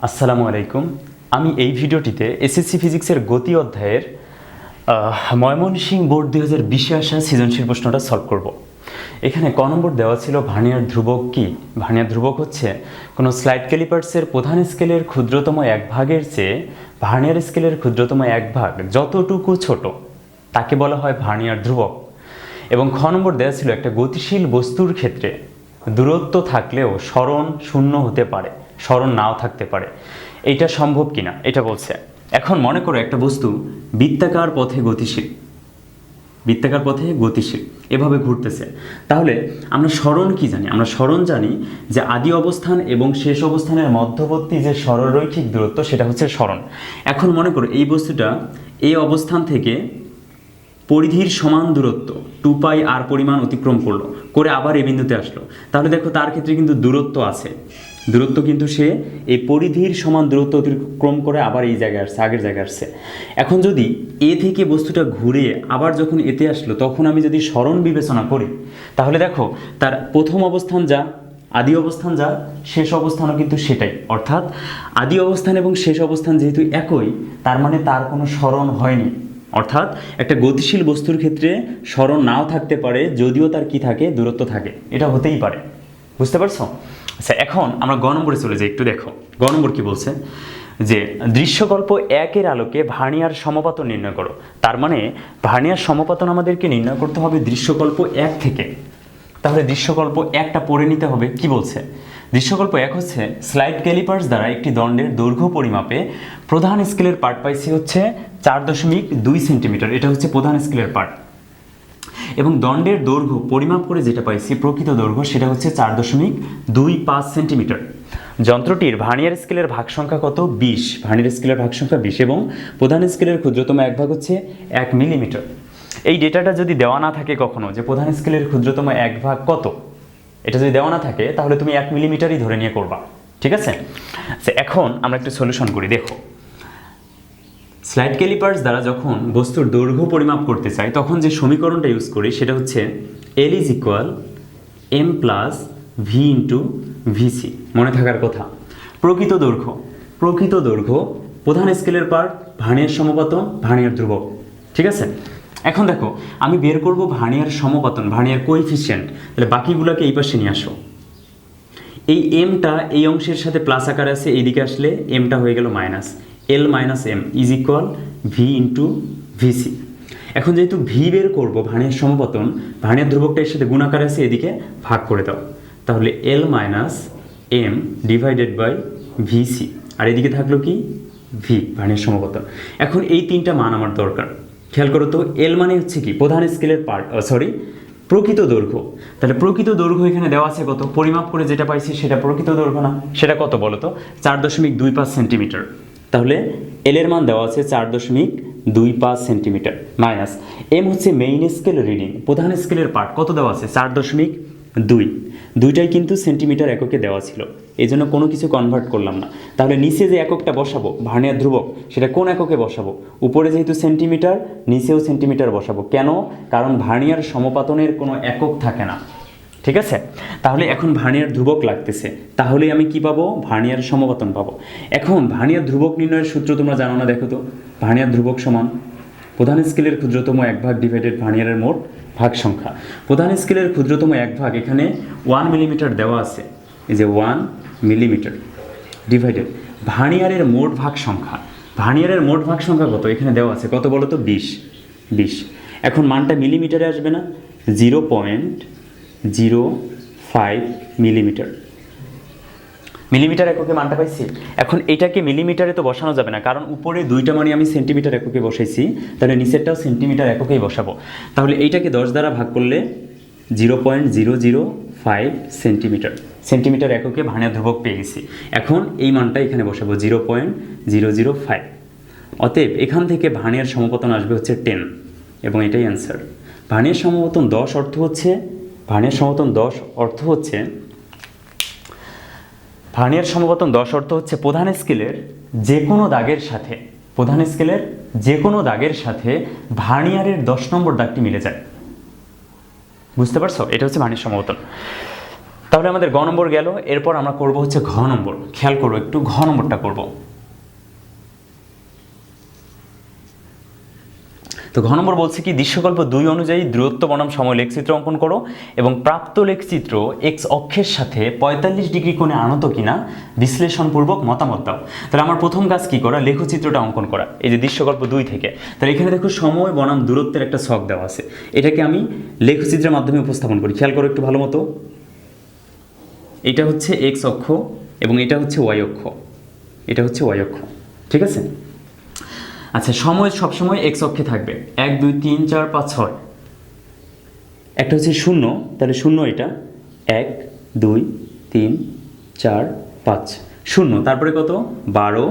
আসসালামু আলাইকুম। আমি এই ভিডিওটিতে এসএসসি ফিজিক্সের গতি অধ্যায়ের ময়মনসিংহ বোর্ড 2020-এ আসা সৃজনশীল প্রশ্নটা সলভ করব। এখানে ক নম্বর দেওয়া ছিল ভার্নিয়ার ধ্রুবক কি? ভার্নিয়ার ধ্রুবক হচ্ছে কোনো স্লাইড ক্যালিপার্সের প্রধান স্কেলের ক্ষুদ্রতম এক ভাগের চেয়ে ভার্নিয়ার স্কেলের ক্ষুদ্রতম এক ভাগ যতটুকু ছোট তাকে বলা হয় ভার্নিয়ার ধ্রুবক। এবং খ নম্বর দেওয়া ছিল একটা গতিশীল বস্তুর ক্ষেত্রে দূরত্ব থাকলেও সরণ শূন্য হতে পারে, সরণ নাও থাকতে পারে। এইটা সম্ভব কিনা এটা বলছে। এখন মনে করো একটা বস্তু বৃত্তাকার পথে গতিশীল, বৃত্তাকার পথে গতিশীল এভাবে ঘুরতেছে। তাহলে আমরা সরণ কি জানি? আমরা সরণ জানি যে আদি অবস্থান এবং শেষ অবস্থানের মধ্যবর্তী যে সরলরৈখিক দূরত্ব সেটা হচ্ছে সরণ। এখন মনে করো এই বস্তুটা এই অবস্থান থেকে পরিধির সমান দূরত্ব 2πr পরিমাণ অতিক্রম করলো, করে আবার এই বিন্দুতে আসলো। তাহলে দেখো তার ক্ষেত্রে কিন্তু দূরত্ব আছে, দূরত্ব কিন্তু সে এই পরিধির সমান দূরত্ব অতিক্রম করে আবার এই জায়গায় আসছে, আগের জায়গায় আসছে। এখন যদি এ থেকে বস্তুটা ঘুরে আবার যখন এতে আসলো তখন আমি যদি সরণ বিবেচনা করি তাহলে দেখো তার প্রথম অবস্থান যা, আদি অবস্থান যা, শেষ অবস্থানও কিন্তু সেটাই। অর্থাৎ আদি অবস্থান এবং শেষ অবস্থান যেহেতু একই, তার মানে তার কোনো সরণ হয়নি। অর্থাৎ একটা গতিশীল বস্তুর ক্ষেত্রে সরণ নাও থাকতে পারে যদিও তার কি থাকে, দূরত্ব থাকে। এটা হতেই পারে, বুঝতে পারছো? আচ্ছা, এখন আমরা গ নম্বরে চলে যাই। একটু দেখো গ নম্বর কি বলছে, যে দৃশ্যকল্প 1-এর আলোকে ভার্নিয়ার সমপাতন নির্ণয় করো। তার মানে ভার্নিয়ার সমপাতন আমাদেরকে নির্ণয় করতে হবে দৃশ্যকল্প 1 থেকে। তাহলে দৃশ্যকল্প 1টা পড়ে নিতে হবে। কি বলছে? দৃশ্যকল্প 1 হচ্ছে স্লাইড ক্যালিপার্স দ্বারা একটি দণ্ডের দৈর্ঘ্য পরিমাপে প্রধান স্কেলের পার্ট পাইছি হচ্ছে 4.2 সেন্টিমিটার। এটা হচ্ছে প্রধান স্কেলের পার্ট। এবং দণ্ডের দৈর্ঘ্য পরিমাপ করে যেটা পাইছি প্রকৃত দৈর্ঘ্য সেটা হচ্ছে 4.25 সেন্টিমিটার। যন্ত্রটির ভার্নিয়ার স্কেলের ভাগ সংখ্যা কত? 20। ভার্নিয়ার স্কেলের ভাগ সংখ্যা 20 এবং প্রধান স্কেলের ক্ষুদ্রতম এক ভাগ হচ্ছে 1 মিলিমিটার। এই ডেটাটা যদি দেওয়া না থাকে কখনো যে প্রধান স্কেলের ক্ষুদ্রতম এক ভাগ কত, এটা যদি দেওয়া না থাকে তাহলে তুমি 1 মিলিমিটারই ধরে নিয়ে করবা, ঠিক আছে? আচ্ছা, এখন আমরা একটু সলিউশন করি। দেখো, স্লাইড ক্যালিপার্স দ্বারা যখন বস্তুর দৈর্ঘ্য পরিমাপ করতে চাই তখন যে সমীকরণটা ইউজ করি সেটা হচ্ছে L = m + v × vc। মনে থাকার কথা, প্রকৃত দৈর্ঘ্য, প্রকৃত দৈর্ঘ্য, প্রধান স্কেলের পার্ট, ভার্নিয়ার সমপাতন, ভার্নিয়ার ধ্রুবক, ঠিক আছে? এখন দেখো আমি বের করব ভার্নিয়ার সমপাতন, ভার্নিয়ার কোএফিসিয়েন্ট। তাহলে বাকিগুলোকে এই পাশে নিয়ে আসো। এই এমটা এই অংশের সাথে প্লাস আকার আছে, এইদিকে আসলে এমটা হয়ে গেল minus. L - m = v × vc। এখন যেহেতু ভি বের করবো ভার্নিয়ার সমপাতন, ভার্নিয়ার ধ্রুবকটা এর সাথে গুণাকার আছে, এদিকে ভাগ করে দাও। তাহলে L - m / vc, আর এদিকে থাকলো কি? ভি, ভার্নিয়ার সমপাতন। এখন এই তিনটা মান আমার দরকার। খেয়াল করো তো, L মানে হচ্ছে কি? প্রধান স্কেলের পার্ট, প্রকৃত দৈর্ঘ্য। তাহলে প্রকৃত দৈর্ঘ্য এখানে দেওয়া আছে কত? পরিমাপ করে যেটা পাইছি সেটা প্রকৃত দৈর্ঘ্য না? সেটা কত বলো তো? 4.25 সেন্টিমিটার। তাহলে এল এর মান দেওয়া আছে 4.25 সেন্টিমিটার, মাইনাস এম হচ্ছে মেইন স্কেল রিডিং, প্রধান স্কেলের পার্ট কত দেওয়া আছে? 4.2। দুইটাই কিন্তু সেন্টিমিটার এককে দেওয়া ছিল, এই জন্য কোনো কিছু কনভার্ট করলাম না। তাহলে নিচে যে এককটা বসাবো ভার্নিয়ার ধ্রুবক, সেটা কোন এককে বসাবো? উপরে যেহেতু সেন্টিমিটার, নিচেও সেন্টিমিটার বসাবো। কেন? কারণ ভার্নিয়ার সমপাতনের কোনো একক থাকে না, ঠিক আছে? তাহলে এখন ভার্নিয়ার ধ্রুবক লাগতেছে, তাহলে আমি কি পাবো? ভার্নিয়ার সমপাতন পাবো। এখন ভার্নিয়ার ধ্রুবক নির্ণয়ের সূত্র তোমরা জানো না? দেখো তো, ভার্নিয়ার ধ্রুবক সমান প্রধান স্কেলের ক্ষুদ্রতম এক ভাগ ডিভাইডেড ভার্নিয়ারের মোট ভাগ সংখ্যা। প্রধান স্কেলের ক্ষুদ্রতম এক ভাগ এখানে 1 মিলিমিটার দেওয়া আছে, এই যে 1 মিলিমিটার ডিভাইডেড ভার্নিয়ারের মোট ভাগ সংখ্যা। ভার্নিয়ারের মোট ভাগ সংখ্যা কত? এখানে দেওয়া আছে কত বলো তো? 20। এখন মানটা মিলিমিটারে আসবে না? 0.05 মিলিমিটার। মিলিমিটার এককে মানটা পাইছি। এখন এটাকে মিলিমিটারে তো বসানো যাবে না, কারণ উপরে দুইটা মানে আমি সেন্টিমিটার এককে বসাইছি, তাহলে নিচেরটাও সেন্টিমিটার এককেই বসাবো। তাহলে এইটাকে 10 দ্বারা ভাগ করলে 0.005 সেন্টিমিটার, সেন্টিমিটার এককে ভার্নিয়ার ধ্রুবক পেয়ে গেছি। এখন এই মানটা এখানে বসাবো 0.005। অতএব এখান থেকে ভার্নিয়ার সমপাতন আসবে হচ্ছে 10, এবং এটাই অ্যান্সার। ভার্নিয়ার সমপাতন 10 অর্থ হচ্ছে, ভার্নিয়ার সমপাতন 10 অর্থ হচ্ছে, ভার্নিয়ার সমপাতন 10 অর্থ হচ্ছে প্রধান স্কেলের যে কোনো দাগের সাথে, প্রধান স্কেলের যে কোনো দাগের সাথে ভার্নিয়ারের 10 নম্বর দাগটি মিলে যায়। বুঝতে পারছো? এটা হচ্ছে ভার্নিয়ার সমপাতন। তাহলে আমাদের গ নম্বর গেল। এরপর আমরা করব হচ্ছে ঘ নম্বর। খেয়াল করবো একটু, ঘ নম্বরটা করব। তো ঘ নম্বর বলছে কি, দৃশ্যকল্প 2 অনুযায়ী দূরত্ব বনাম সময় লেখচিত্র অঙ্কন করো এবং প্রাপ্ত লেখচিত্র এক্স অক্ষের সাথে 45 ডিগ্রি কোণে আনত কিনা বিশ্লেষণপূর্বক মতামত দাও। তাহলে আমার প্রথম কাজ কি করা, লেখচিত্রটা অঙ্কন করা, এই যে দৃশ্যকল্প 2 থেকে। তাহলে এখানে দেখো সময় বনাম দূরত্বের একটা ছক দেওয়া আছে, এটাকে আমি লেখচিত্রের মাধ্যমে উপস্থাপন করি। খেয়াল করো একটু ভালো মতো, এটা হচ্ছে এক্স অক্ষ এবং এটা হচ্ছে ওয়াই অক্ষ, এটা হচ্ছে ওয়াই অক্ষ, ঠিক আছে। আচ্ছা, সময় সবসময় এক্স অক্ষে থাকবে, 1 2 3 4 5 6। একটা হচ্ছে 0, তাহলে 0 এটা 1 2 3 4 5 0। তারপরে কত, 12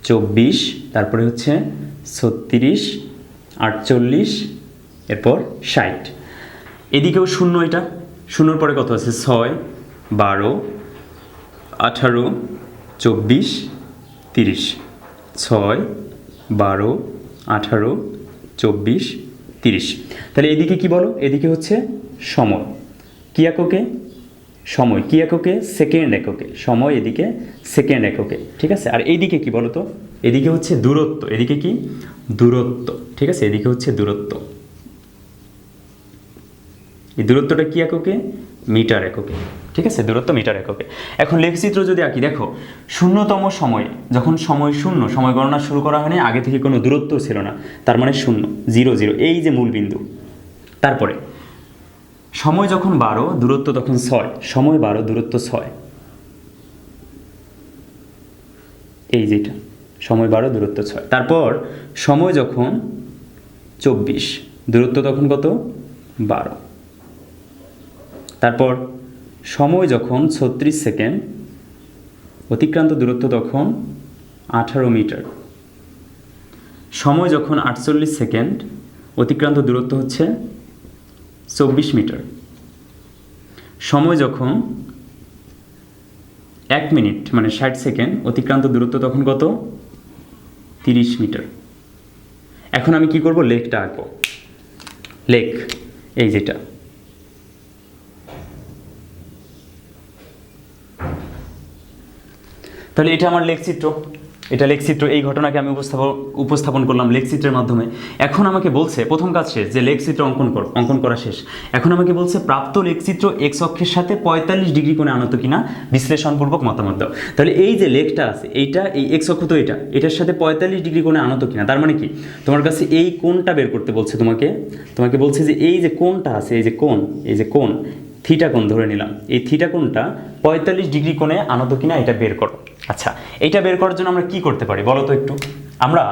24, তারপরে হচ্ছে 36 48, এরপর 60। এদিকেও 0, এটা 0-র পরে কত আছে, 6 12 18 24 30, 6 12 18 24 30। তাহলে এদিকে কি বলো, এদিকে হচ্ছে সময়, কি এককে, সময় কি এককে, সেকেন্ড এককে, সময় এদিকে সেকেন্ড এককে, ঠিক আছে। আর এইদিকে কি বলো তো, এদিকে হচ্ছে দূরত্ব, এদিকে কি দূরত্ব, ঠিক আছে, এদিকে হচ্ছে দূরত্ব। এই দূরত্বটা কি এককে, মিটার এককে, ঠিক আছে, দূরত্ব মিটার এককে। এখন লেখচিত্র যদি আঁকি, দেখো শূন্যতম সময়, যখন সময় 0, সময় গণনা শুরু করা হয়নি, আগে থেকে কোনো দূরত্ব ছিল না, তার মানে 0 0 0, এই যে মূল বিন্দু। তারপরে সময় যখন 12, দূরত্ব তখন 6, সময় 12 দূরত্ব 6, এই যেটা সময় 12 দূরত্ব 6। তারপর সময় যখন 24, দূরত্ব তখন কত, 12। তারপর সময় যখন 36 সেকেন্ড, অতিক্রান্ত দূরত্ব তখন 18 মিটার। সময় যখন 48 সেকেন্ড, অতিক্রান্ত দূরত্ব হচ্ছে 24 মিটার। সময় যখন 1 মিনিট মানে 60 সেকেন্ড, অতিক্রান্ত দূরত্ব তখন কত, 30 মিটার। এখন আমি কি করব, লেখটা আঁকবো, লেখ এই যেটা। তাহলে এটা আমার লেখচিত্র, এটা লেখচিত্র, এই ঘটনাকে আমি উপস্থাপন করলাম লেখচিত্রের মাধ্যমে। এখন আমাকে বলছে, প্রথম কাজ শেষ, যে লেখচিত্র অঙ্কন করা শেষ। এখন আমাকে বলছে প্রাপ্ত লেখচিত্র এক্স অক্ষের সাথে 45 ডিগ্রি কোণে আনত কিনা বিশ্লেষণপূর্বক মতামত দাও। তাহলে এই যে লেখটা আছে, এইটা এই এক্স অক্ষ, তো এটার সাথে 45 ডিগ্রি কোণে আনত কিনা, তার মানে কি, তোমার কাছে এই কোণটা বের করতে বলছে, তোমাকে বলছে যে এই যে কোণটা আছে, এই যে কোণ থিটা কোণ ধরে নিলাম, এই থিটা কোণটা 45 ডিগ্রি কোণে আনত কিনা এটা বের করো। আচ্ছা, এইটা বের করার জন্য আমরা কি করতে পারি বলো তো একটু। আমরা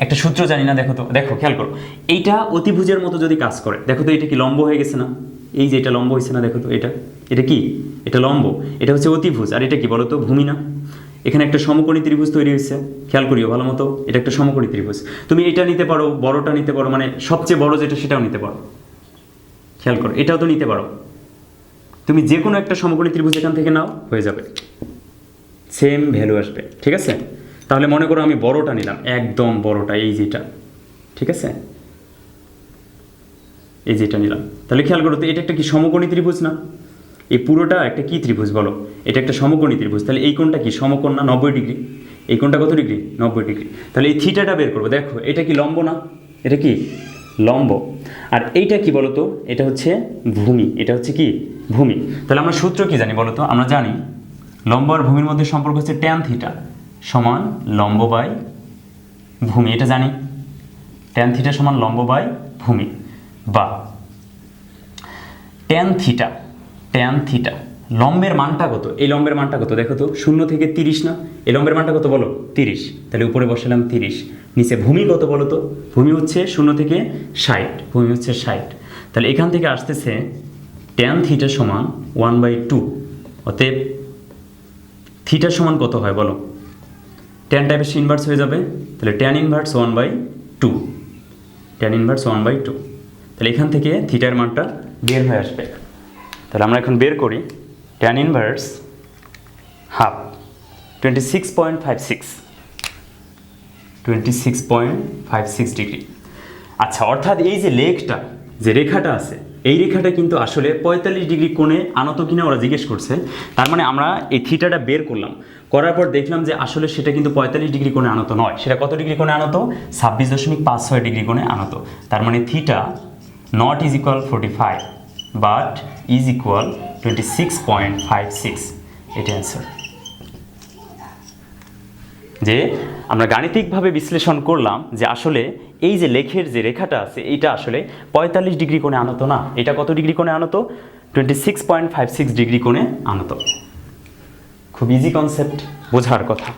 একটা সূত্র জানি না, দেখো খেয়াল করো, এইটা অতিভুজের মতো যদি কাজ করে, দেখো তো এটা কি লম্ব হয়ে গেছে না, এই যে এটা লম্ব হয়েছে না, দেখো তো এটা কি, এটা লম্ব, এটা হচ্ছে অতিভুজ, আর এটা কি বলো তো, ভূমি না। এখানে একটা সমকোণী ত্রিভুজ তৈরি হয়েছে, খেয়াল করিও ভালো মতো, এটা একটা সমকোণী ত্রিভুজ। তুমি এটা নিতে পারো, বড়টা নিতে পারো, মানে সবচেয়ে বড় যেটা সেটাও নিতে পারো, খেয়াল করো, এটাও তো নিতে পারো। তুমি যে কোনো একটা সমকোণী ত্রিভুজ এখান থেকে নাও, হয়ে যাবে, সেম ভ্যালু আসবে, ঠিক আছে। তাহলে মনে করো আমি বড়টা নিলাম, একদম বড়টা, এই যেটা, ঠিক আছে, এই যেটা নিলাম। তাহলে খেয়াল করো তো, এটা একটা কি সমকোণী ত্রিভুজ না, এই পুরোটা একটা কি ত্রিভুজ বলো, এটা একটা সমকোণী ত্রিভুজ। তাহলে এই কোণটা কি সমকোণ না, 90 ডিগ্রি। এই কোণটা কত ডিগ্রি, 90 ডিগ্রি। তাহলে এই থিটাটা বের করবো, দেখো এটা কি লম্ব না, এটা কি লম্ব। আর এইটা কি বলতো, এটা হচ্ছে ভূমি, এটা হচ্ছে কি ভূমি। তাহলে আমরা সূত্র কি জানি বলতো, আমরা জানি লম্ব আর ভূমির মধ্যে সম্পর্ক হচ্ছে ট্যান থিটা সমান লম্ব বাই ভূমি, এটা জানি, ট্যান থিটা সমান লম্ব বাই ভূমি, বা ট্যান থিটা লম্বের মানটা কত, এই লম্বের মানটা কত দেখো তো, 0 থেকে 30 না, এই লম্বের মানটা কত বলো, 30। তাহলে উপরে বসালাম 30, নিচে ভূমি কত বলো তো, ভূমি হচ্ছে 0 থেকে 60, ভূমি হচ্ছে 60। তাহলে এখান থেকে আসতেছে ট্যান থিটা সমান 1/2, অতএব থিটার সমান কত হয় বলো, ট্যান টাইপের ইনভার্স হয়ে যাবে, তাহলে ট্যান ইনভার্স 1/2, ট্যান ইনভার্স 1/2। তাহলে এখান থেকে থিটার মানটা বের হয়ে আসবে। তাহলে আমরা এখন বের করি, ট্যান ইনভার্স হাফ 26.56 ডিগ্রি। আচ্ছা, অর্থাৎ এই যে লেখটা, যে রেখাটা আছে, এই রেখাটা কিন্তু আসলে 45 ডিগ্রি কোণে আনত কিনা ওরা জিজ্ঞেস করছে। তার মানে আমরা এই থিটাটা বের করলাম, করার পর দেখলাম যে আসলে সেটা কিন্তু 45 ডিগ্রি কোণে আনত নয়। সেটা কত ডিগ্রি কোণে আনত? 26.56 ডিগ্রি কোণে আনত। তার মানে theta not is equal 45 but is equal 26.56। এটা অ্যান্সার। যে আমরা গাণিতিকভাবে বিশ্লেষণ করলাম যে আসলে এই যে লেখের যে রেখাটা আছে এইটা আসলে 45 ডিগ্রি কোণে আনত না, এটা কত ডিগ্রি কোণে আনত? 26.56 ডিগ্রি কোণে আনত। খুব ইজি কনসেপ্ট, বোঝার কথা।